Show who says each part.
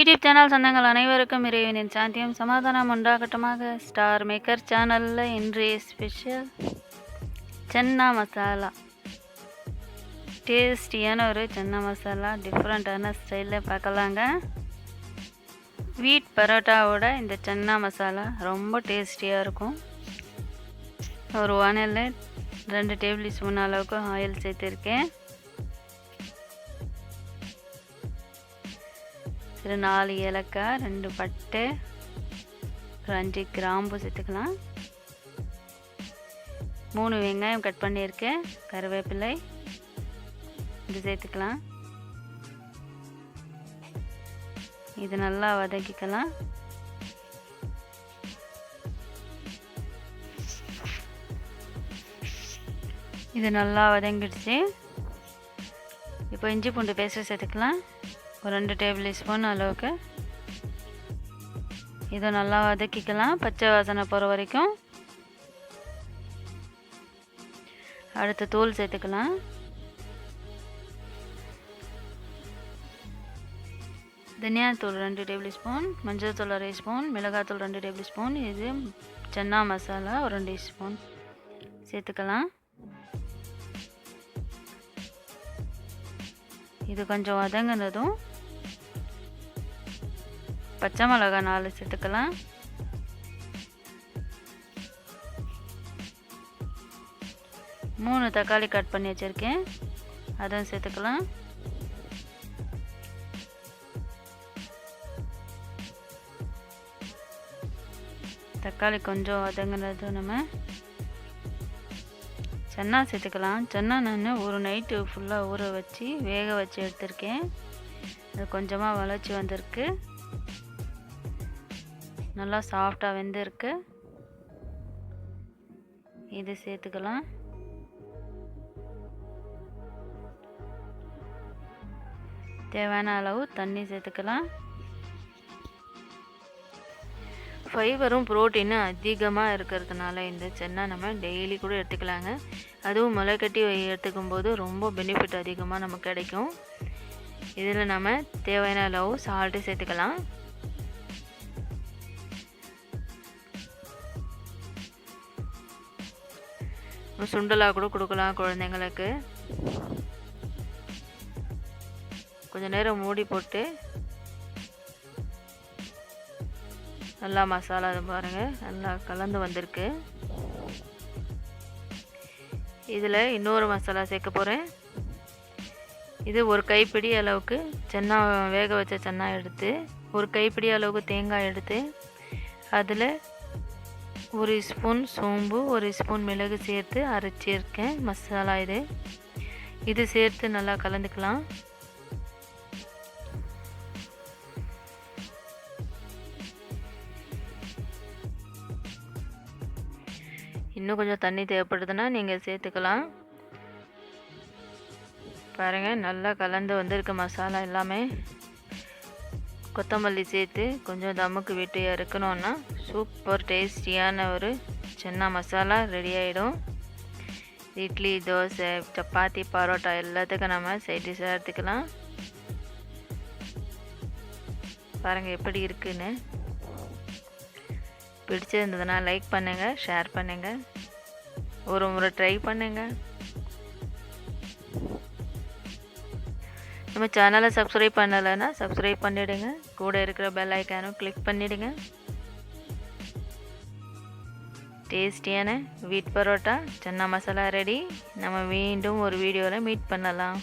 Speaker 1: YouTube channel சொந்தங்கள் அனைவருக்கும் இறைவனின் சாந்தியும் சமாதானம் உண்டாகட்டுமாக. ஸ்டார் மேக்கர் சேனலில் இன்றைய ஸ்பெஷல் சன்னா மசாலா. டேஸ்டியான ஒரு சன்னா மசாலா டிஃப்ரெண்ட்டான ஸ்டைலில் பார்க்கலாங்க. வீட் பரோட்டாவோட இந்த சன்னா மசாலா ரொம்ப டேஸ்டியாக இருக்கும். ஒரு வானலில் 2 டேபிள் ஸ்பூன் அளவுக்கு ஆயில் சேர்த்துருக்கேன். ஒரு 4 ஏலக்காய், 2 பட்டை, ஒரு 5 கிராம்பு சேர்த்துக்கலாம். 3 வெங்காயம் கட் பண்ணியிருக்கேன். கருவேப்பிலை இது சேர்த்துக்கலாம். இது நல்லா வதக்கிக்கலாம். இது நல்லா வதங்கிடுச்சு. இப்போ இஞ்சி பூண்டு பேஸ்ட் சேர்த்துக்கலாம். ஒரு 2 டேபிள் ஸ்பூன் அளவுக்கு. இதை நல்லா வதக்கிக்கலாம் பச்சை வாசனை போகிற வரைக்கும். அடுத்து தூள் சேர்த்துக்கலாம். தனியாத்தூள் 2 டேபிள் ஸ்பூன், மஞ்சள் தூள் 1/2 ஸ்பூன், மிளகாத்தூள் 2 டேபிள் ஸ்பூன், இது சன்னா மசாலா ஒரு 2 ஸ்பூன் சேர்த்துக்கலாம். இது கொஞ்சம் வதங்கினதும் பச்சை மிளகாய் 4 சேர்த்துக்கலாம். மூணு தக்காளி கட் பண்ணி வச்சுருக்கேன், அதுவும் சேர்த்துக்கலாம். தக்காளி கொஞ்சம் வதங்கினதும் நம்ம சன்னா சேர்த்துக்கலாம். சன்னா நான் ஒரு நைட்டு ஃபுல்லாக ஊற வச்சு வேக வச்சு எடுத்திருக்கேன். அது கொஞ்சமாக வளைச்சி வந்திருக்கு, நல்லா சாஃப்டாக வெந்திருக்கு. இது சேர்த்துக்கலாம். தேவையான அளவு தண்ணி சேர்த்துக்கலாம். ஃபைபரும் ப்ரோட்டீனும் அதிகமாக இருக்கிறதுனால இந்த சன்னா நம்ம டெய்லி கூட எடுத்துக்கலாங்க. அதுவும் முளைக்கட்டி எடுத்துக்கும் போது ரொம்ப பெனிஃபிட் அதிகமாக நமக்கு கிடைக்கும். இதில் நம்ம தேவையான அளவு சால்ட்டு சேர்த்துக்கலாம். சுண்டலாக கூட கொடுக்கலாம் குழந்தைங்களுக்கு. கொஞ்சம் நேரம் மூடி போட்டு நல்லா மசாலா பாருங்கள் நல்லா கலந்து வந்திருக்கு. இதில் இன்னொரு மசாலா சேர்க்க போகிறேன். இது ஒரு கைப்பிடி அளவுக்கு சன்னா வேக வச்ச சன்னா எடுத்து, ஒரு கைப்பிடி அளவுக்கு தேங்காய் எடுத்து, அதில் 1 ஸ்பூன் சோம்பு, 1 ஸ்பூன் மிளகு சேர்த்து அரைச்சிருக்கேன் மசாலா. இது சேர்த்து நல்லா கலந்துக்கலாம். இன்னும் கொஞ்சம் தண்ணி தேவைப்படுதுன்னா நீங்கள் சேர்த்துக்கலாம். பாருங்கள் நல்லா கலந்து வந்திருக்கு மசாலா எல்லாமே. கொத்தமல்லி சேர்த்து கொஞ்சம் தம்முக்கு விட்டு இறக்கணுன்னா சூப்பர் டேஸ்டியான ஒரு சன்னா மசாலா ரெடி ஆகிடும். இட்லி, தோசை, சப்பாத்தி, பரோட்டா எல்லாத்துக்கும் நம்ம சைட் டிஷ்ஷாக எடுத்துக்கலாம். பாருங்கள் எப்படி இருக்குன்னு. பிடிச்சிருந்ததுன்னா லைக் பண்ணுங்கள், ஷேர் பண்ணுங்கள், ஒரு முறை ட்ரை பண்ணுங்கள். நம்ம சேனலை சப்ஸ்கிரைப் பண்ணலைன்னா சப்ஸ்கிரைப் பண்ணிவிடுங்க. கூட இருக்கிற பெல் ஐக்கானும் கிளிக் பண்ணிவிடுங்க. டேஸ்டியான வீட் பரோட்டா சன்னா மசாலா ரெடி. நம்ம மீண்டும் ஒரு வீடியோவில் மீட் பண்ணலாம்.